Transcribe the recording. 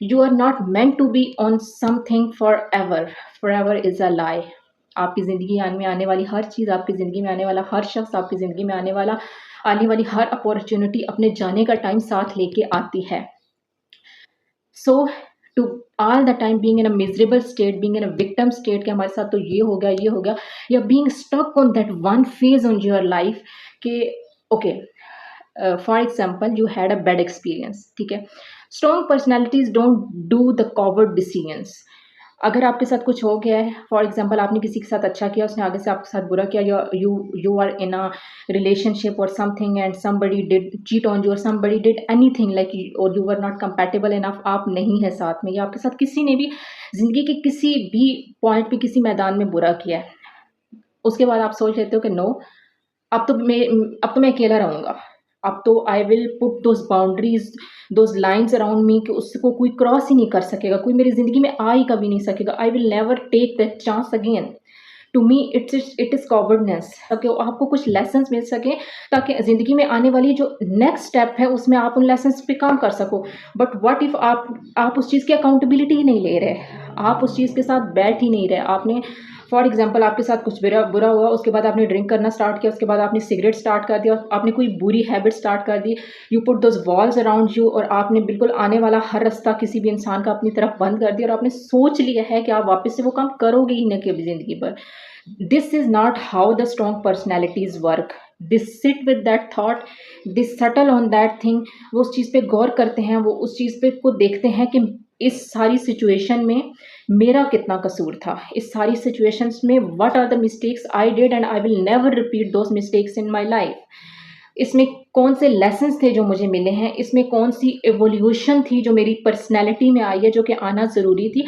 You are not meant to be on something forever, forever is a lie. आपकी ज़िंदगी में आने वाली हर चीज़, आपकी ज़िंदगी में आने वाला हर शख्स, आपकी ज़िंदगी में आने वाली हर अपॉर्चुनिटी अपने जाने का टाइम साथ लेके आती है। So to all the time being in a miserable state, being in a victim state कि हमारे साथ तो ये हो गया, ये हो गया, या being stuck on that one phase on your life कि okay, for example you had a bad experience, ठीक है। Strong personalities don't do the coward decisions. अगर आपके साथ कुछ हो गया है, फॉर एग्जाम्पल आपने किसी के साथ अच्छा किया, उसने आगे से आपके साथ बुरा किया, you you are in a relationship और something and somebody did cheat on you और समबडी डिड एनीथिंग लाइक, और you are not compatible enough, आप नहीं है साथ में, या आपके साथ किसी ने भी जिंदगी के किसी भी पॉइंट पे किसी मैदान में बुरा किया है, उसके बाद आप सोच लेते हो कि नो, अब तो मैं अकेला रहूँगा, अब तो I will put those boundaries, those lines around me कि उसको कोई क्रॉस ही नहीं कर सकेगा, कोई मेरी ज़िंदगी में आ ही कभी नहीं सकेगा। I will never take that chance again. To me it is cowardness, ताकि आपको कुछ लेसन्स मिल सके, ताकि ज़िंदगी में आने वाली जो नेक्स्ट स्टेप है उसमें आप उन लेसन्स पे काम कर सको। बट व्हाट इफ़ आप उस चीज़ की अकाउंटेबिलिटी ही नहीं ले रहे, आप उस चीज़ के साथ बैठ ही नहीं रहे। आपने फॉर एग्जाम्पल आपके साथ कुछ बुरा हुआ, उसके बाद आपने ड्रिंक करना स्टार्ट किया, उसके बाद आपने सिगरेट स्टार्ट कर दिया, आपने कोई बुरी हैबिट स्टार्ट कर दी, you put those walls around you, और आपने बिल्कुल आने वाला हर रास्ता किसी भी इंसान का अपनी तरफ बंद कर दिया, और आपने सोच लिया है कि आप वापस से वो काम करोगे ही नहीं कभी ज़िंदगी पर। This is not how the strong personalities work. This sit with that thought, this subtle on that thing, वो उस चीज़ पे गौर करते हैं, वो उस चीज़ पे को देखते हैं कि इस सारी सिचुएशन में मेरा कितना कसूर था, इस सारी सिचुएशंस में what are the mistakes I did and I will never repeat those mistakes in my life. इसमें कौन से लेसन्स थे जो मुझे मिले हैं, इसमें कौन सी एवोल्यूशन थी जो मेरी पर्सनैलिटी में आई है, जो कि आना ज़रूरी थी।